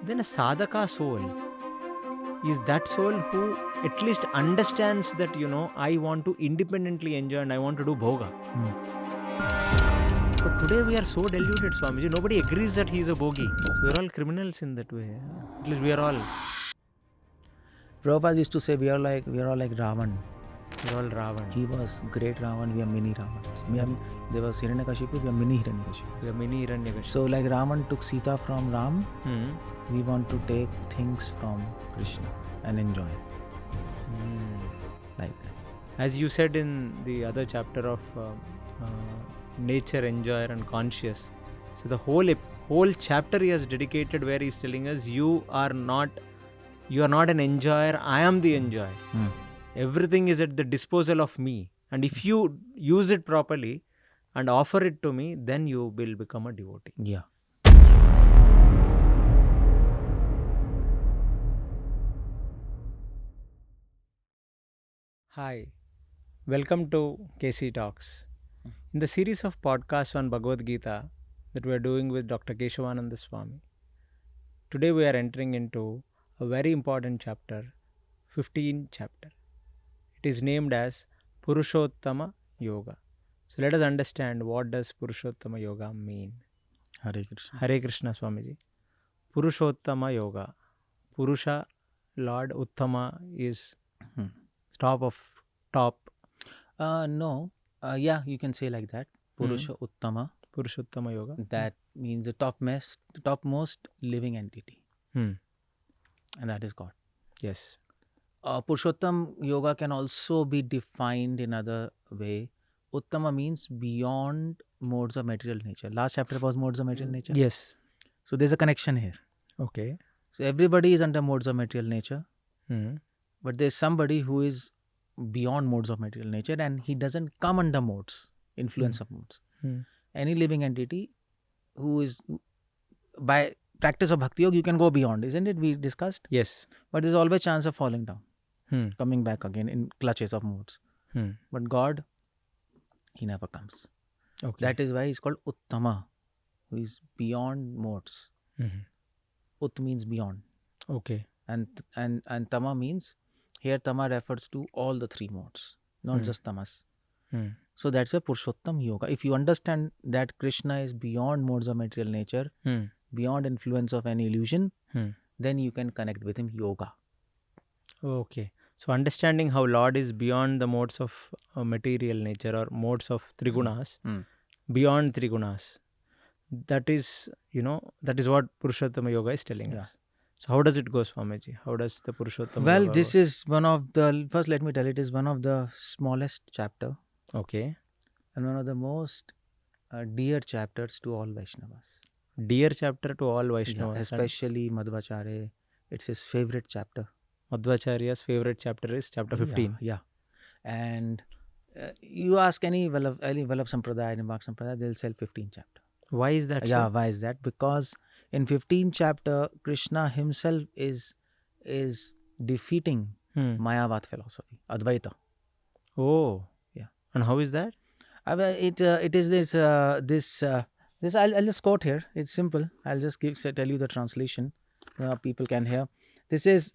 then a sadhaka soul is that soul who at least understands that, I want to independently enjoy and I want to do bhoga. But today we are so deluded, Swamiji. Nobody agrees that he is a bhogi. So we are all criminals in that way. At least we are all. Prabhupada used to say we are all like Ravan. We are all Ravan. He was great Ravan, we are mini Ravan. There was Hiranyakashipu, we are mini Hiranyakashipu. We are mini Hiranyakashipu. So like Ravan took Sita from Ram, we want to take things from Krishna and enjoy. Like that. As you said in the other chapter of nature, enjoyer and conscious. So the whole chapter he has dedicated where he is telling us you are not an enjoyer, I am the enjoyer. Everything is at the disposal of me. And if you use it properly and offer it to me, then you will become a devotee. Yeah. Hi, welcome to KC Talks. In the series of podcasts on Bhagavad Gita that we are doing with Dr. Keshavananda Swami, today we are entering into a very important chapter, 15th chapter. It is named as Purushottama Yoga. So let us understand, what does Purushottama Yoga mean? Hare Krishna. Hare Krishna, Swamiji. Purushottama Yoga. Purusha, Lord, Uttama is top of top. No. Yeah, you can say like that. Purusha Uttama. Purushottama Yoga. That means the topmost living entity. And that is God. Yes. Purushottam Yoga can also be defined in other way. Uttama means beyond modes of material nature. Last chapter was modes of material nature. Yes. So there's a connection here. Okay. So everybody is under modes of material nature. But there's somebody who is beyond modes of material nature and he doesn't come under modes, influence of modes. Any living entity who is, by practice of Bhakti Yoga, you can go beyond, isn't it? We discussed. Yes. But there's always chance of falling down, coming back again in clutches of modes. But God, he never comes. Okay. That is why he's called Uttama, who is beyond modes. Ut means beyond. Okay. And Tama means, here Tama refers to all the three modes, not just Tamas. So that's why Purushottam Yoga. If you understand that Krishna is beyond modes of material nature, beyond influence of any illusion, then you can connect with him yoga. Okay. So understanding how Lord is beyond the modes of material nature or modes of Trigunas, beyond Trigunas, that is what Purushottama Yoga is telling us. So how does it go, Swamiji? How does the Purushottama Well, Yoga this is one of the, first let me tell it is one of the smallest chapter. Okay. And one of the most dear chapters to all Vaishnavas. Dear chapter to all Vaishnavas. Yeah, especially Madhvacharya. It's his favorite chapter. Madhvacharya's favorite chapter is chapter 15. Yeah. And you ask any Vallabh Sampradaya, Nimbark Sampradaya, they'll sell 15 chapter. Why is that? Yeah, why is that? Because in 15th chapter, Krishna himself is defeating Mayavad philosophy, Advaita. Oh. Yeah. And how is that? It is this I'll just quote here. It's simple. I'll just tell you the translation. People can hear. This is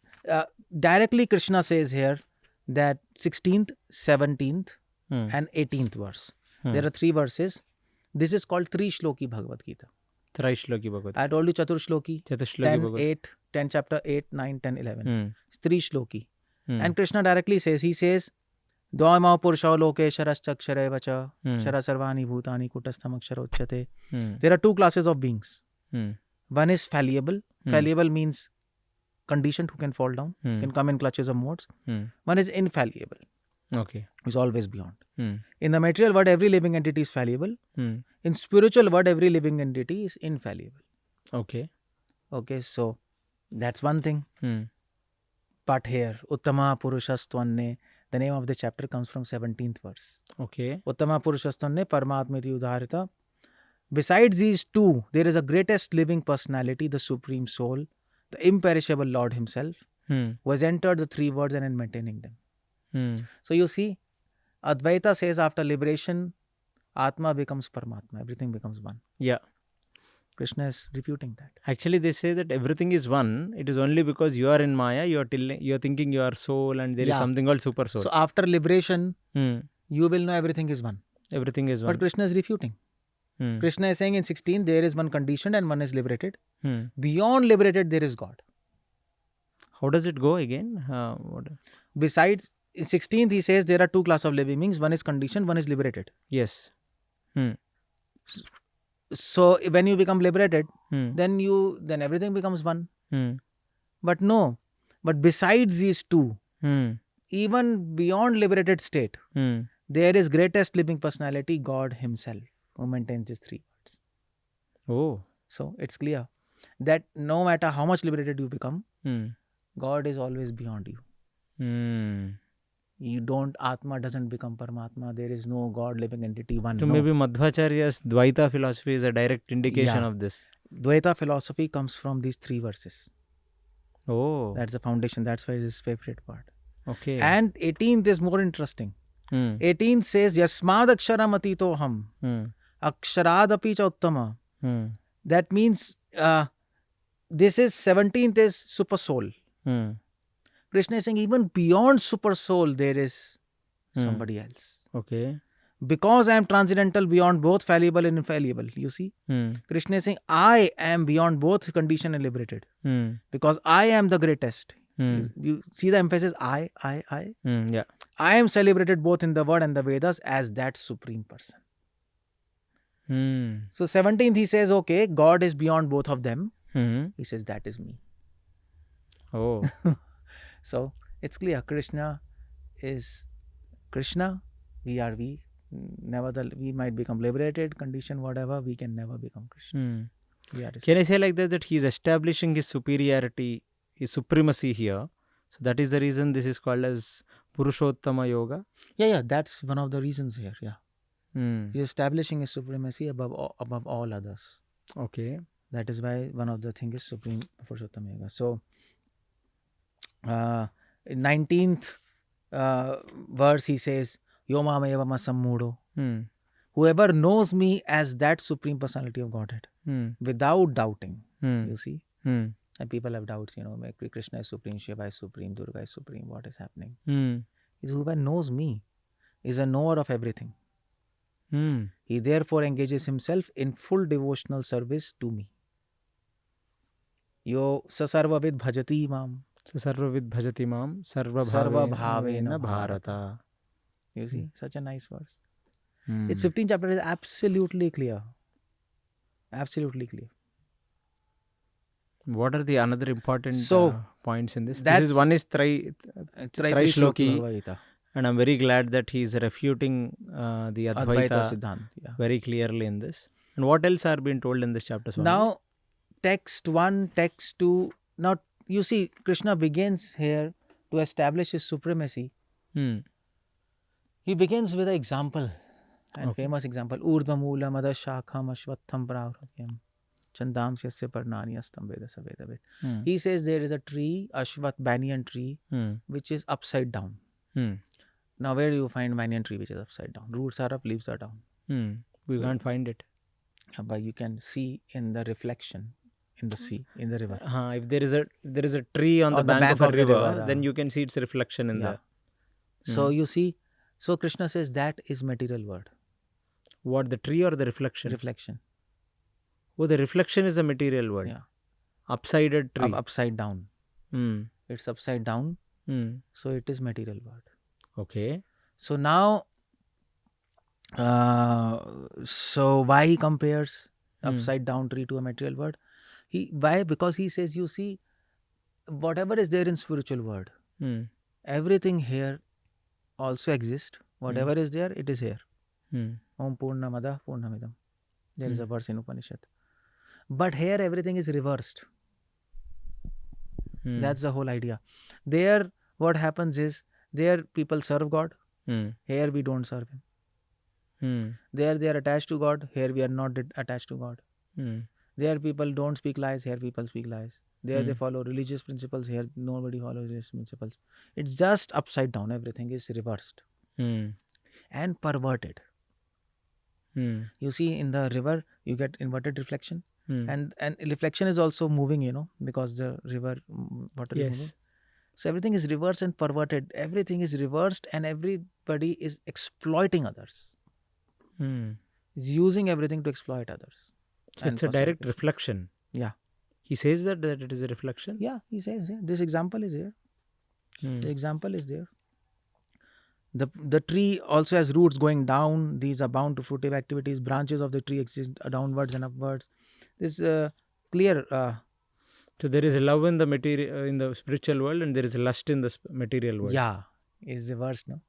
directly Krishna says here that 16th, 17th and 18th verse. There are 3 verses. This is called Tri-Shloki Bhagavad Gita. Tri-Shloki Bhagavad Gita. I told you Chatur-Shloki. 10 chapter 8, 9, 10, 11. Tri-Shloki. And Krishna directly says, he says, Dvaima Purusha Loke Sharaschakshare Vacha Shara Sarvani Bhutani Kutastham Aksharochate. There are 2 classes of beings. One is fallible. Fallible means conditioned, who can fall down, can come in clutches of modes. One is infallible. Okay. Is always beyond. In the material world, every living entity is fallible. In spiritual world, every living entity is infallible. Okay. Okay, so that's one thing. But here, Uttama Purushastvanne, the name of the chapter comes from 17th verse. Okay. Uttama Purushastvanne Paramatmiti Udharita. Besides these 2, there is a greatest living personality, the Supreme Soul, the imperishable Lord himself, who has entered the 3 worlds and is maintaining them. So you see, Advaita says after liberation, Atma becomes Paramatma, everything becomes one. Yeah. Krishna is refuting that. Actually, they say that everything is one. It is only because you are in Maya, you are thinking you are soul, and there is something called super soul. So after liberation, you will know everything is one. Everything is one. But Krishna is refuting. Krishna is saying in 16, there is one conditioned and one is liberated. Beyond liberated, there is God. How does it go again? Besides, in 16th, he says there are two classes of living beings. One is conditioned, one is liberated. Yes. So when you become liberated, then everything becomes one. But no. But besides these two, even beyond liberated state, there is greatest living personality, God himself, who maintains these three words. Oh. So it's clear that no matter how much liberated you become, God is always beyond you. You don't, Atma doesn't become Paramatma. There is no God living entity, one. So maybe Madhvacharya's Dvaita philosophy is a direct indication of this. Dvaita philosophy comes from these three verses. Oh. That's the foundation. That's why it's his favorite part. Okay. And 18th is more interesting. 18th says, Yasmad aksharam atito ham, aksharad api cha uttama. That means, this is 17th is super soul. Krishna is saying even beyond super soul there is somebody else. Okay. Because I am transcendental beyond both fallible and infallible. You see? Krishna is saying I am beyond both conditioned and liberated. Because I am the greatest. You see the emphasis I. Yeah. I am celebrated both in the word and the Vedas as that supreme person. So 17th he says, okay, God is beyond both of them. He says, that is me. Oh. So it's clear, Krishna is Krishna, we are we. Nevertheless, we might become liberated, conditioned, whatever, we can never become Krishna. Can I say like that he is establishing his superiority, his supremacy here? So that is the reason this is called as Purushottama Yoga? Yeah, that's one of the reasons here, He is establishing his supremacy above all others. Okay. That is why one of the things is Supreme Purushottama Yoga. So, 19th verse he says, Yomam eva masammudo. Whoever knows me as that supreme personality of Godhead, without doubting, you see. And people have doubts, maybe Krishna is supreme, Shiva is supreme, Durga is supreme, what is happening? Is whoever knows me is a knower of everything. He therefore engages himself in full devotional service to me. Yo sasarvavid bhajati mam. Sarvavid bhajati mam sarva bhavena bharata. You see, such a nice verse. Its 15th chapter is absolutely clear. Absolutely clear. What are the another important points in this? This is one is Shloki, and I'm very glad that he is refuting the Advaita Siddhant, very clearly in this. And what else are being told in this chapter? Now, text 1, text 2. Now, you see, Krishna begins here to establish his supremacy. He begins with an example, famous example. Urdhva moola madashakham ashvatham pravratyam chandam syasya parnaniyastam vedasa vedavet. He says there is a tree, Ashwath, banyan tree, which is upside down. Now, where do you find banyan tree which is upside down? Roots are up, leaves are down. We can't find it. But you can see in the reflection in the sea, in the river. If there is a tree on the bank of a river, then you can see its reflection in there. So you see, so Krishna says that is material world. What, the tree or the reflection? Reflection. Oh, the reflection is the material world. Yeah. Upsided tree. Upside down. It's upside down. So it is material world. Okay. So now, so why he compares upside down tree to a material world? Why? Because he says, you see, whatever is there in spiritual world, everything here also exists. Whatever is there, it is here. Om Purnamada Purnamidam. There is a verse in Upanishad. But here everything is reversed. That's the whole idea. There, what happens is, there people serve God. Here we don't serve Him. There they are attached to God. Here we are not attached to God. There people don't speak lies. Here people speak lies. There they follow religious principles. Here nobody follows religious principles. It's just upside down. Everything is reversed and perverted. You see, in the river, you get inverted reflection. And reflection is also moving, because the river water is moving. So everything is reversed and perverted. Everything is reversed and everybody is exploiting others. Is using everything to exploit others. So it's a direct reflection. Yeah. He says that it is a reflection? Yeah, he says, this example is here. The example is there. The tree also has roots going down. These are bound to fruitive activities. Branches of the tree exist downwards and upwards. This clear. So there is love in the material, in the spiritual world, and there is lust in the material world. Yeah, it's reversed, no?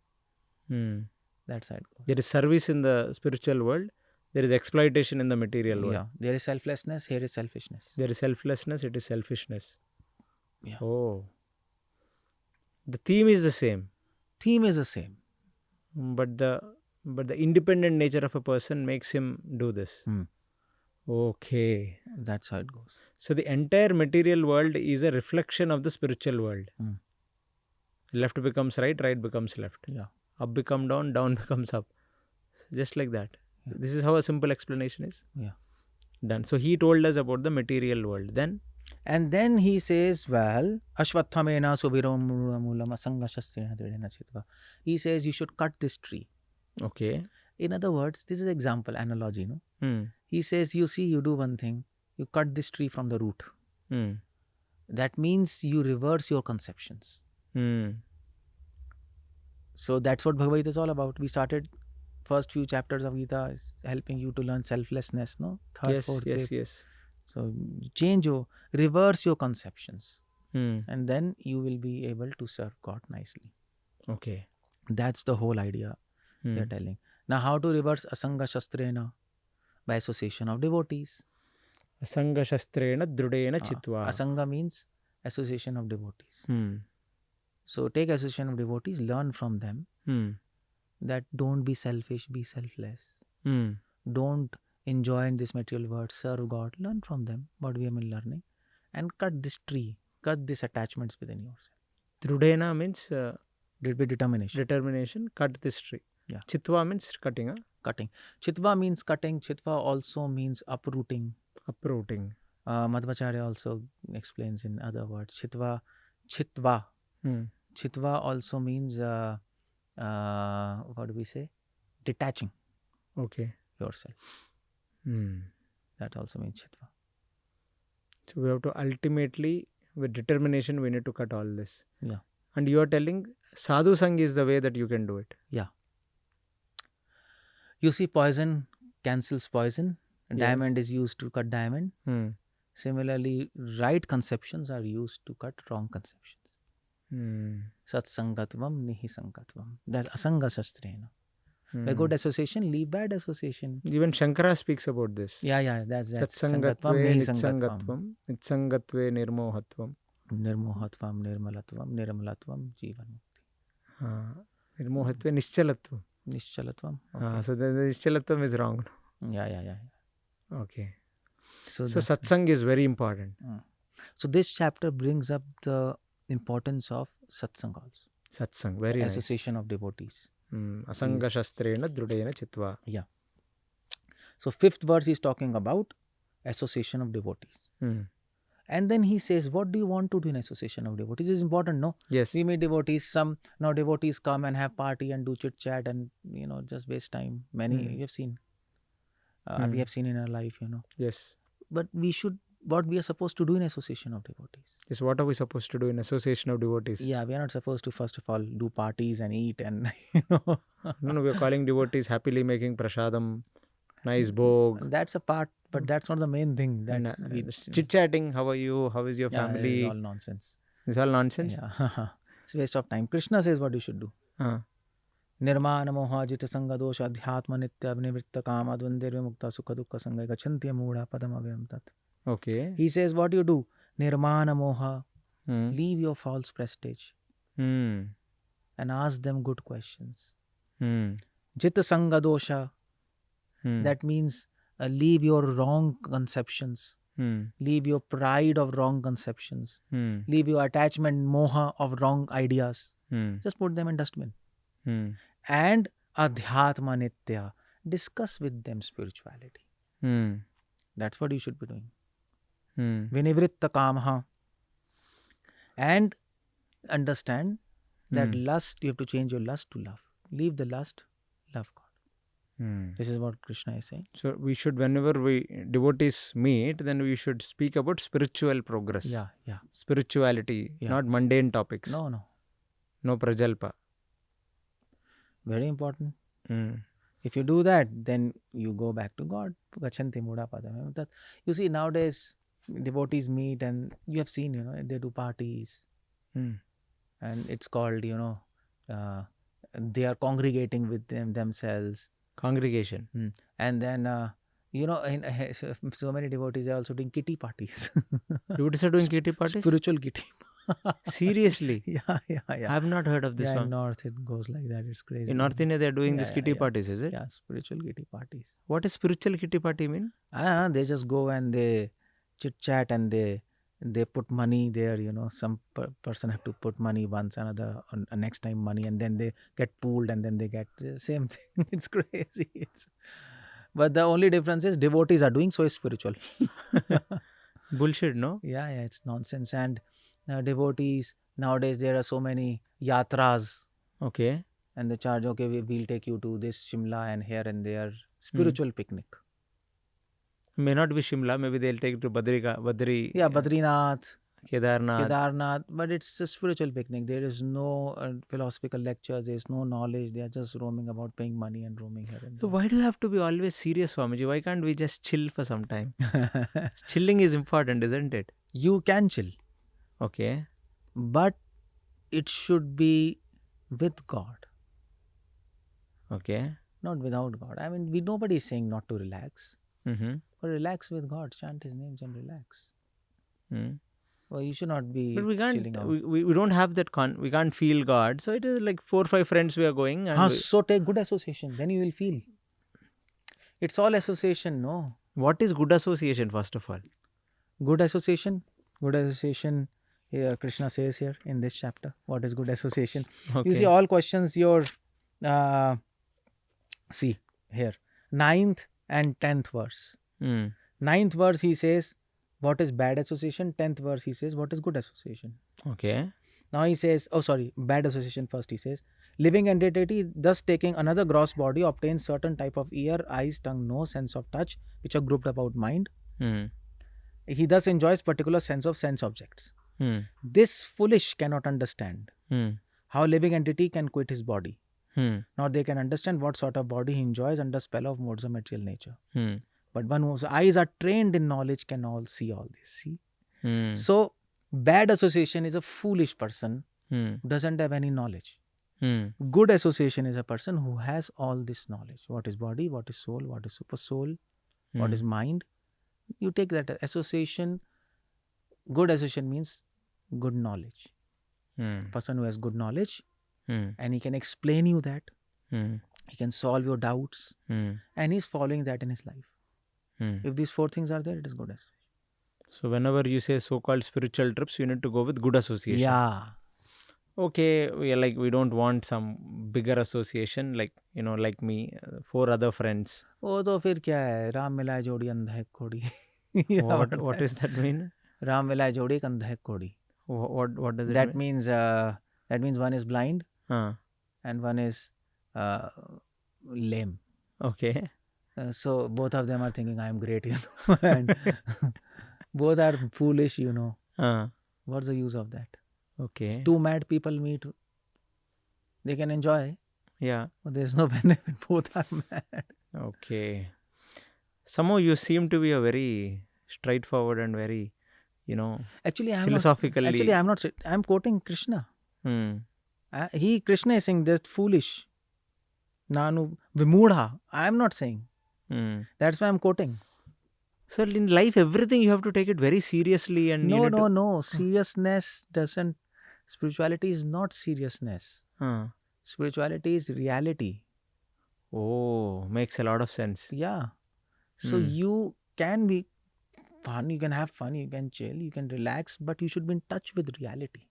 That side goes. There is service in the spiritual world. There is exploitation in the material world. Yeah, there is selflessness. Here is selfishness. There is selflessness. It is selfishness. Yeah. Oh. The theme is the same. Theme is the same. But the independent nature of a person makes him do this. Okay. That's how it goes. So the entire material world is a reflection of the spiritual world. Left becomes right, right becomes left. Yeah. Up becomes down, down becomes up. Just like that. Yeah. This is how a simple explanation is. Yeah. Done. So he told us about the material world. And then he says, well, Ashvathamena suviromulam asanga shastrena dridena chitva. He says you should cut this tree. Okay. In other words, this is example, analogy, no? He says, you see, you do one thing. You cut this tree from the root. That means you reverse your conceptions. So that's what Bhagavad Gita is all about. We started first few chapters of Gita is helping you to learn selflessness, no? Third, fourth, fifth. Yes. So reverse your conceptions. And then you will be able to serve God nicely. Okay. That's the whole idea they're telling. Now, how to reverse asanga shastrena? By association of devotees. Asanga shastrena drudena chitva. Asanga means association of devotees. So take association of devotees, learn from them that don't be selfish, be selfless. Don't enjoy in this material world, serve God. Learn from them what we have been learning and cut this tree, cut these attachments within yourself. Drudena means determination. Determination, cut this tree. Yeah. Chitva means cutting. Cutting. Chitva means cutting. Chitva also means uprooting. Uprooting. Madhvacharya also explains in other words. Chitva. Chitva also means, what do we say? Detaching. Okay. Yourself. That also means chitva. So we have to ultimately, with determination, we need to cut all this. Yeah. And you are telling sadhu sang is the way that you can do it. Yeah. You see, poison cancels poison. Diamond is used to cut diamond. Similarly, right conceptions are used to cut wrong conceptions. Satsangatvam nihisangatvam. That asanga shastrena. By good association, leave bad association. Even Shankara speaks about this. Yeah, that's Satsangatve nitsangatvam, nitsangatve nirmohatvam. Nirmohatvam, nirmalatvam, nirmalatvam, jivan. Nirmohatve nischalatvam. Nischalatvam. Okay. So the nischalatvam is wrong. Yeah. Okay. So satsang is very important. So this chapter brings up the importance of satsang also. Satsang, very nice. Association of devotees. Asanga shastrena drudena chitva. Yeah. So 5th verse is talking about association of devotees. And then he says, what do you want to do in association of devotees? This is important, no? Yes. We meet devotees. Now devotees come and have party and do chit chat and, just waste time. Many you have seen. We have seen in our life, Yes. But what we are supposed to do in association of devotees. Yes, what are we supposed to do in association of devotees? Yeah, we are not supposed to first of all do parties and eat and No, we are calling devotees happily making prasadam, nice bhog. That's a part, but that's not the main thing. Chit-chatting, how are you? How is your family? It's all nonsense. It's all nonsense? Yeah. It's a waste of time. Krishna says what you should do. Nirmana moha jita sanga dosha adhyatma nitya avnivritta kama dvandir vimukta sukha dukkha sanga gachantiya mudha padam avyam tat. Okay. He says what you do. Nirmana moha. Leave your false prestige. And ask them good questions. Jita sanga dosha. That means leave your wrong conceptions. Leave your pride of wrong conceptions. Leave your attachment, moha of wrong ideas. Just put them in dustbin. And adhyatma nitya. Discuss with them spirituality. That's what you should be doing. Hmm. Vinivritta kamaha. And understand that Hmm. lust, you have to change your lust to love. Leave the lust, love God. Hmm. This is what Krishna is saying. So we should, whenever we devotees meet, then we should speak about spiritual progress. Yeah, yeah. Spirituality, Yeah. not mundane topics. No, no. No prajalpa. Very important. Hmm. If you do that, then you go back to God. Gachanti muda padam. You see, nowadays, devotees meet and you have seen, they do parties. Hmm. And it's called, they are congregating with themselves. Congregation. And then, so many devotees are also doing kitty parties. Devotees are doing kitty parties? Spiritual kitty. Seriously? Yeah. I have not heard of this one. In North it goes like that. It's crazy. In North India, they are doing these kitty parties, is it? Yeah, spiritual kitty parties. What is spiritual kitty party mean? They just go and they chit chat and they put money there. Some person have to put money once, another next time money, and then they get pooled and then they get the same thing. It's crazy. But the only difference is devotees are doing, so it's spiritual. Bullshit, no? Yeah, it's nonsense. And devotees, nowadays there are so many yatras. Okay. And they charge, okay, we'll take you to this Shimla and here and there. Spiritual picnic. May not be Shimla, maybe they'll take to Badri. Yeah, Badrinath, Kedarnath. but it's a spiritual picnic. There is no philosophical lectures, there is no knowledge. They are just roaming about, paying money and roaming here and So there. why do you have to be always serious, Swamiji? Why can't we just chill for some time? Chilling is important, isn't it? You can chill. Okay. But it should be with God. Okay. Not without God. I mean, nobody is saying not to relax. Mm-hmm. But relax with God. Chant His names and relax. Mm. Well, you should not be But we can't, chilling out. we don't have that, we can't feel God. So it is like 4 or 5 friends we are going. And So take good association. Then you will feel. It's all association, no? What is good association, first of all? Good association. Here Krishna says here in this chapter. What is good association? Okay. You see all questions your... see here. 9th and 10th verse. 9th verse he says, what is bad association? 10th verse he says, what is good association? Okay. Now he says, bad association first he says, living entity thus taking another gross body obtains certain type of ear, eyes, tongue, nose, sense of touch, which are grouped about mind. He thus enjoys particular sense of sense objects. This foolish cannot understand how living entity can quit his body. Nor they can understand what sort of body he enjoys under spell of modes of material nature. But one whose eyes are trained in knowledge can all see all this. See? So, bad association is a foolish person who doesn't have any knowledge. Good association is a person who has all this knowledge. What is body, what is soul, what is super soul, what is mind. You take that association. Good association means good knowledge. Person who has good knowledge and he can explain you that. He can solve your doubts and he's following that in his life. If these 4 things are there, it is good association. So whenever you say so-called spiritual trips, you need to go with good association. Yeah. Okay, we don't want some bigger association, like me, 4 other friends. वो तो फिर क्या है, राम मिलाए जोड़ी अंधा है कोड़ी. What does that mean? Ram मिलाए जोड़ी अंधा है कोड़ी. What does it mean? That means one is blind and one is lame. Okay. So both of them are thinking I am great, and both are foolish, What's the use of that? Okay. 2 mad people meet, they can enjoy. Yeah. But there's no benefit. Both are mad. Okay. Somehow you seem to be a very straightforward and very, Actually, philosophically. I'm not. I'm quoting Krishna. Krishna is saying that's foolish. Nanu vimudha. I am not saying. That's why I'm quoting. So in life, everything you have to take it very seriously, and no. Seriousness doesn't. Spirituality is not seriousness. Spirituality is reality. Oh, makes a lot of sense. Yeah. So you can be fun, you can have fun, you can chill, you can relax, but you should be in touch with reality.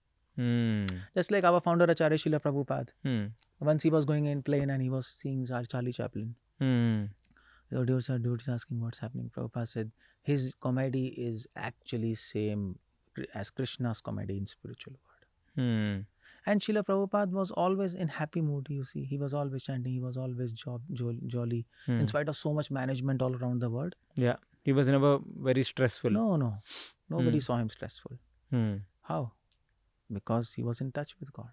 Just like our founder Acharya Srila Prabhupada. Once he was going in plane and he was seeing Charlie Chaplin. The dudes asking what's happening. Prabhupada said, his comedy is actually same as Krishna's comedy in spiritual world. And Srila Prabhupada was always in happy mood, you see. He was always chanting, he was always jolly, in spite of so much management all around the world. Yeah, he was never very stressful. No. Nobody saw him stressful. How? Because he was in touch with God.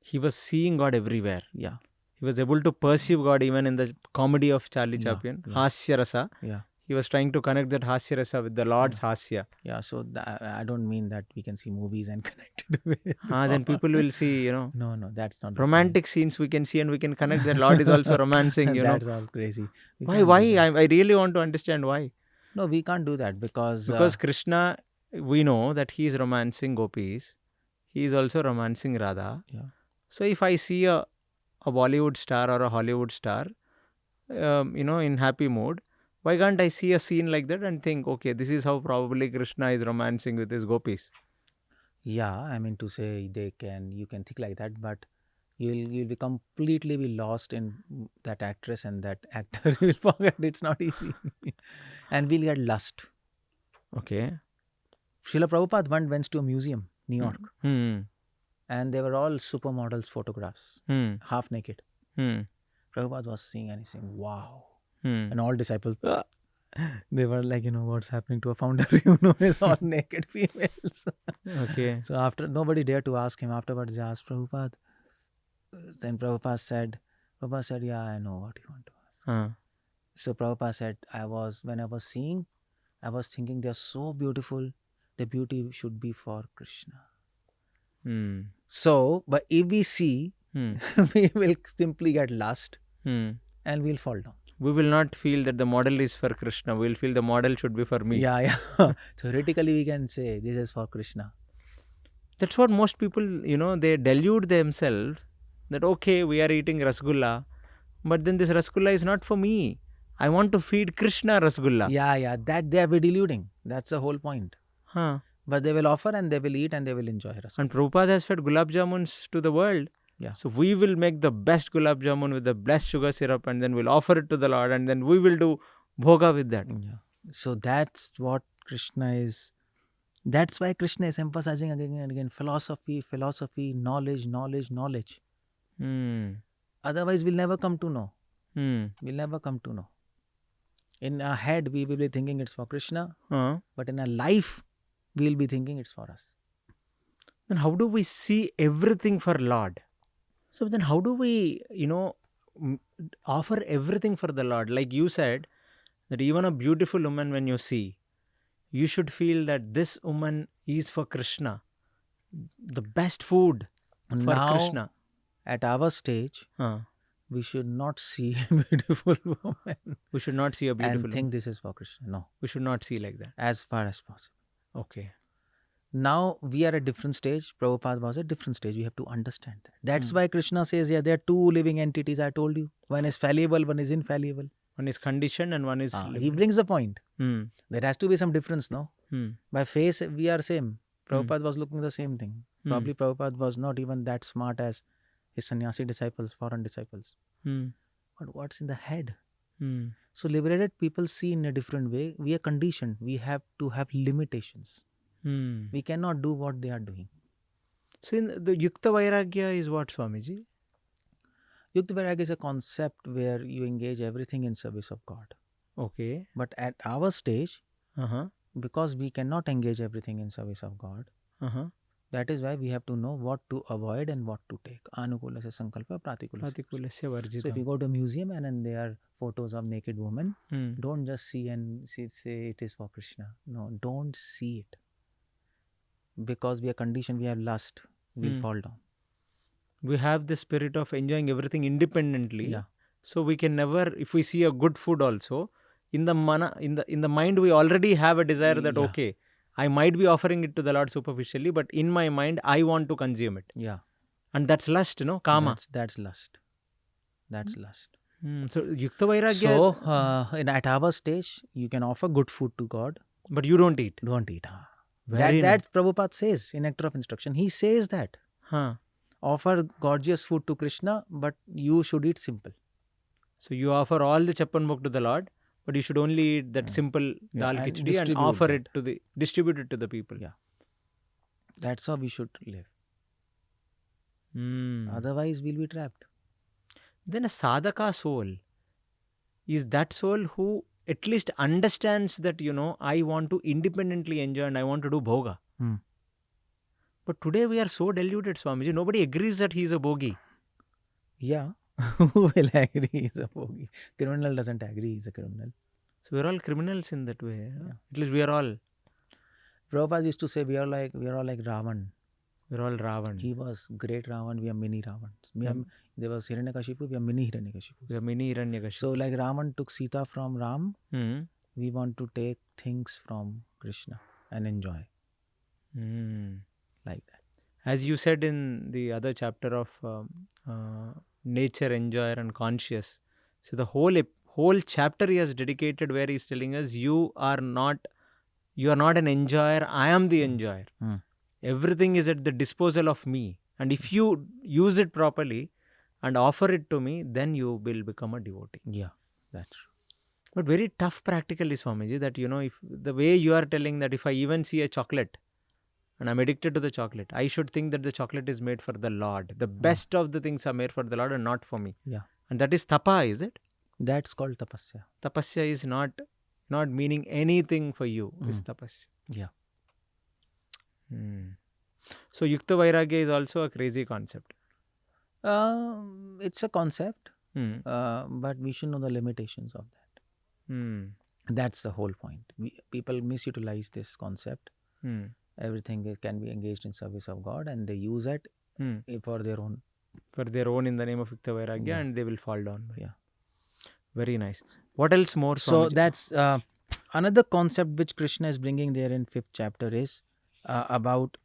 He was seeing God everywhere. Yeah. He was able to perceive God even in the comedy of Charlie Chaplin, Hasya Rasa. Yeah. He was trying to connect that Hasya Rasa with the Lord's Hasya. Yeah, so I don't mean that we can see movies and connect it with then people will see, No, that's not romantic scenes we can see and we can connect that Lord is also romancing, That's all crazy. Why? I really want to understand why. No, we can't do that because Krishna, we know that he is romancing gopis. He is also romancing Radha. Yeah. So if I see a Bollywood star or a Hollywood star, in happy mood, why can't I see a scene like that and think, okay, this is how probably Krishna is romancing with his gopis? Yeah, I mean to say you can think like that, but you'll be completely lost in that actress and that actor. You'll forget it's not easy. And we'll get lust. Okay. Srila Prabhupada went to a museum, New York. And they were all supermodels photographs, half naked. Prabhupada was seeing and he's saying, wow. And all disciples, they were like, what's happening to a founder? It's all naked females. Okay. So after, nobody dared to ask him. Afterwards, they asked Prabhupada. Then Prabhupada said, yeah, I know what you want to ask. So Prabhupada said, when I was seeing, I was thinking they're so beautiful. The beauty should be for Krishna. So, but if we see, we will simply get lust and we'll fall down. We will not feel that the model is for Krishna. We'll feel the model should be for me. Yeah. Theoretically, we can say this is for Krishna. That's what most people, they delude themselves that, okay, we are eating rasgulla, but then this rasgulla is not for me. I want to feed Krishna rasgulla. Yeah, that they are deluding. That's the whole point. But they will offer and they will eat and they will enjoy rasgulla. And Prabhupada has fed gulab jamuns to the world. Yeah. So we will make the best gulab jamun with the best sugar syrup and then we'll offer it to the Lord and then we will do bhoga with that. Yeah. So that's what Krishna is. That's why Krishna is emphasizing again and again philosophy, knowledge. Otherwise, we'll never come to know. We'll never come to know. In our head, we will be thinking it's for Krishna, but in our life, we'll be thinking it's for us. Then how do we see everything for Lord? So then how do we, offer everything for the Lord? Like you said, that even a beautiful woman when you see, you should feel that this woman is for Krishna. The best food for Krishna. At our stage, we should not see a beautiful woman. We should not see a beautiful woman. And think this is for Krishna. No. We should not see like that. As far as possible. Okay. Now we are at a different stage. Prabhupada was at a different stage. We have to understand that. That's why Krishna says, there are two living entities, I told you. One is fallible, one is infallible. One is conditioned and one is... he brings the point. There has to be some difference, no? By face, we are same. Prabhupada was looking the same thing. Probably Prabhupada was not even that smart as his sannyasi disciples, foreign disciples. But what's in the head? So liberated people see in a different way. We are conditioned. We have to have limitations. We cannot do what they are doing. So in the Yukta Vairagya is what, Swamiji? Yukta Vairagya is a concept where you engage everything in service of God. Okay. But at our stage, because we cannot engage everything in service of God, that is why we have to know what to avoid and what to take. Anukulasya sankalpa, pratikulasya varjita. So if you go to a museum and then there are photos of naked women, don't just see and say it is for Krishna. No, don't see it. Because we are conditioned, we have lust, we'll fall down. We have the spirit of enjoying everything independently. Yeah. So we can never, if we see a good food also, in the mind we already have a desire that, okay, I might be offering it to the Lord superficially, but in my mind, I want to consume it. Yeah. And that's lust, Kama. That's lust. That's lust. So, Yukta Vairagya... So, at our stage, you can offer good food to God. But you don't eat. Don't eat. That Prabhupada says in Nectar of Instruction. He says that. Offer gorgeous food to Krishna, but you should eat simple. So, you offer all the Chappan Bhog to the Lord, but you should only eat that simple dal and khichdi and distribute offer that. distribute it to the people. Yeah. That's how we should live. Hmm. Otherwise, we'll be trapped. Then a sadhaka soul is that soul who at least understands that, I want to independently enjoy and I want to do bhoga. But today we are so deluded, Swamiji. Nobody agrees that he is a bhogi. Yeah. Who will agree he's a bhogi? Criminal doesn't agree he's a criminal. So we're all criminals in that way. Yeah? At least we are all. Prabhupada used to say we are all like Ravan. We're all Ravan. He was great Ravan. We are mini Ravans. There was Hiranyakashipu. We are mini Hiranyakashipus. We are mini Hiranyakashipu. So like Ravan took Sita from Ram, we want to take things from Krishna and enjoy. Like that. As you said in the other chapter of nature, enjoyer and conscious. So the whole chapter he has dedicated where he's telling us you are not an enjoyer, I am the enjoyer. Everything is at the disposal of me. And if you use it properly and offer it to me, then you will become a devotee. Yeah, that's true. But very tough practically, Swamiji, that if the way you are telling that if I even see a chocolate and I'm addicted to the chocolate, I should think that the chocolate is made for the Lord. The best of the things are made for the Lord and not for me. Yeah. And that is tapa, is it? That's called tapasya. Tapasya is not meaning anything for you. Is tapasya. Yeah. So Yukta Vairagya is also a crazy concept. It's a concept, but we should know the limitations of that. That's the whole point. People misutilize this concept. Everything can be engaged in service of God and they use it for their own. For their own in the name of Yukta Vairagya and they will fall down. Yeah. Very nice. What else more? So that's another concept which Krishna is bringing there in 5th chapter is about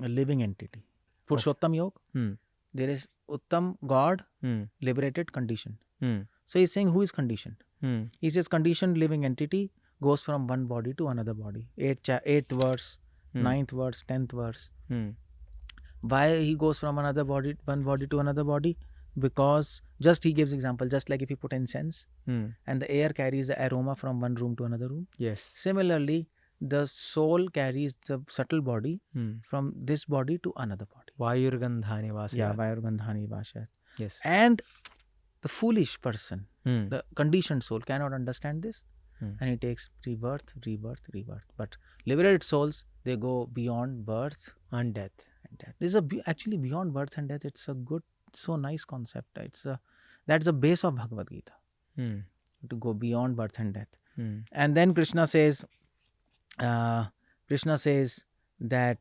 a living entity. Purushottam Yoga, there is Uttam, God, liberated, conditioned. So he's saying who is conditioned? He says conditioned living entity goes from one body to another body. 8th verse, 9th verse, 10th verse. Why he goes from one body to another body? Because he gives example, just like if you put incense and the air carries the aroma from one room to another room. Yes. Similarly, the soul carries the subtle body from this body to another body. Vayurgandhani Vasayat. Yeah, Vayurgandhani Vasayat. Yes. And the foolish person, the conditioned soul cannot understand this and he takes rebirth. But liberated souls, they go beyond birth and death. This is actually beyond birth and death. It's a good, so nice concept. That's the base of Bhagavad Gita. To go beyond birth and death. And then Krishna says that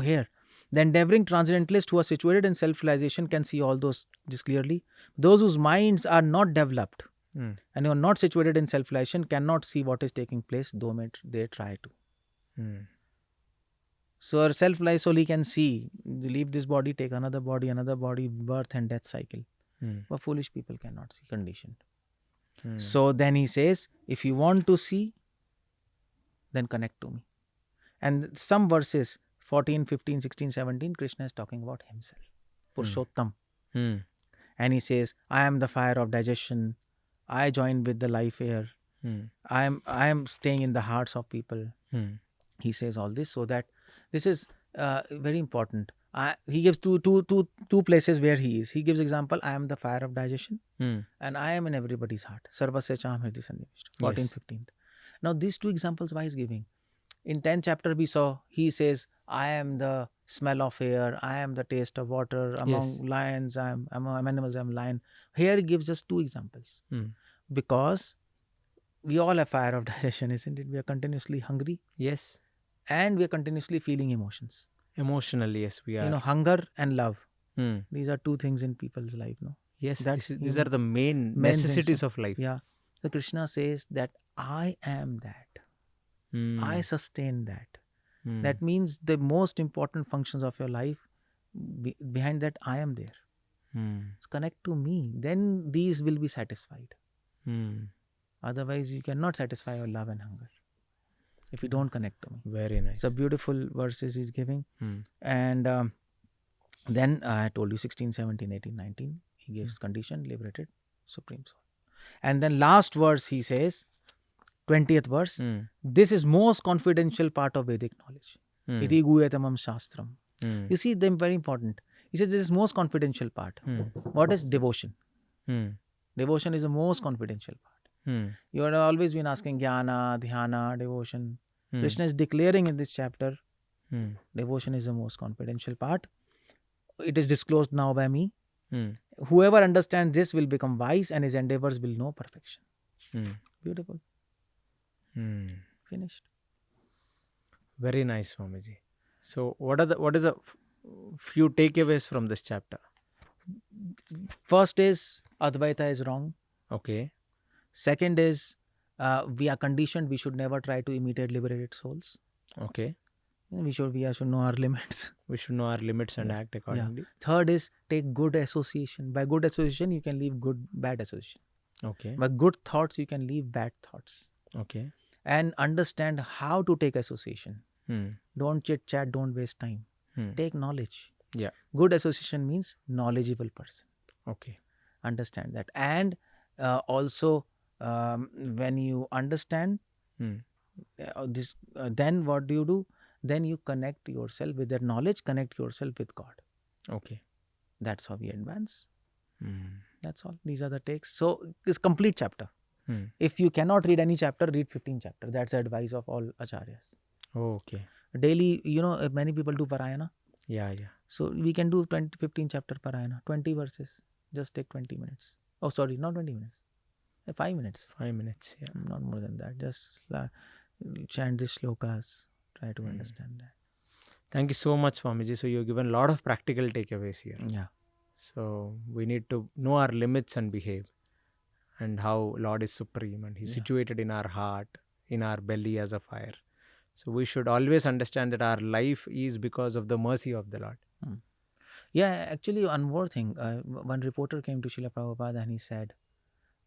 here, the endeavoring transcendentalist who are situated in self-realization can see all this clearly. Those whose minds are not developed and who are not situated in self-realization cannot see what is taking place, though they try to. So a self-realized soul, he can see, leave this body, take another body, birth and death cycle. But foolish people cannot see, conditioned. So then he says, if you want to see, then connect to me. And some verses, 14, 15, 16, 17, Krishna is talking about himself, Purushottam. And he says, I am the fire of digestion. I join with the life air. I am staying in the hearts of people. He says all this so that this is very important. He gives two places where he is. He gives example, I am the fire of digestion and I am in everybody's heart. Sarvasya Cham Hridi Sannivishta. 14th, 15th. Now these two examples why he's giving. In 10th chapter we saw, he says, I am the smell of air, I am the taste of water, among lions, among animals, I am lion. Here he gives us two examples. Because we all have fire of digestion, isn't it? We are continuously hungry. Yes. And we are continuously feeling emotions. Emotionally, yes, we are. Hunger and love. These are two things in people's life, no? Yes, these are the main necessities of life. Yeah. So Krishna says that I am that. I sustain that. That means the most important functions of your life, behind that I am there. So connect to me. Then these will be satisfied. Otherwise, you cannot satisfy your love and hunger if you don't connect to me. Very nice. So beautiful verses he's giving. And then I told you 16, 17, 18, 19. He gives conditioned, liberated, supreme soul. And then last verse he says, 20th verse, this is most confidential part of Vedic knowledge. Iti guyatamam shastram. You see, them very important. He says this is most confidential part. What is devotion? Devotion is the most confidential part. You have always been asking jnana, dhyana, devotion. Krishna is declaring in this chapter, devotion is the most confidential part. It is disclosed now by me. Whoever understands this will become wise and his endeavors will know perfection. Beautiful. Finished. Very nice, Swamiji. So what is a few takeaways from this chapter? First is Advaita is wrong. Okay. Second is we are conditioned. We should never try to imitate liberated souls. Okay. We should know our limits. We should know our limits and act accordingly. Yeah. Third is take good association. By good association, you can leave bad association. Okay. By good thoughts, you can leave bad thoughts. Okay. And understand how to take association. Don't chit chat. Don't waste time. Take knowledge. Yeah. Good association means knowledgeable person. Okay. Understand that. And also when you understand this, then what do? Then you connect yourself with that knowledge, connect yourself with God. Okay. That's how we advance. That's all. These are the takes. So this complete chapter. If you cannot read any chapter, read 15 chapter. That's the advice of all acharyas. Oh, okay. Daily, many people do parayana. Yeah. So we can do 15 chapter parayana, 20 verses. Just take 20 minutes. Oh, sorry, not 20 minutes. 5 minutes. 5 minutes, yeah. Not more than that. Just chant these shlokas. Try to understand that. Thank you so much, Swamiji. So you've given a lot of practical takeaways here. Yeah. So we need to know our limits and behave, and how Lord is supreme and He's situated in our heart, in our belly as a fire. So we should always understand that our life is because of the mercy of the Lord. Yeah, actually one more thing. One reporter came to Srila Prabhupada and he said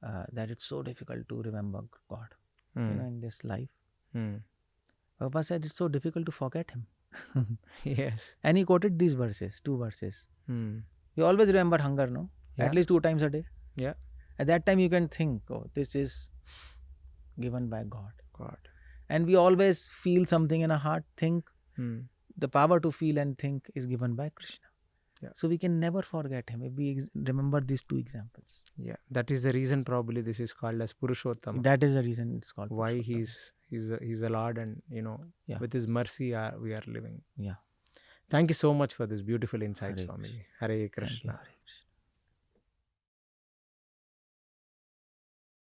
that it's so difficult to remember God in this life. Prabhupada said it's so difficult to forget Him. Yes. And he quoted these verses, 2 verses. You always remember hunger, no? Yeah. At least 2 times a day. Yeah. At that time you can think, oh, this is given by God. God. And we always feel something in our heart, think. The power to feel and think is given by Krishna. Yeah. So we can never forget Him if we remember these 2 examples. Yeah, that is the reason probably this is called as Purushottama. That is the reason it's called why He's the Lord, and with His mercy we are living. Yeah. Thank you so much for this beautiful insight, Swamiji. Hare Krishna.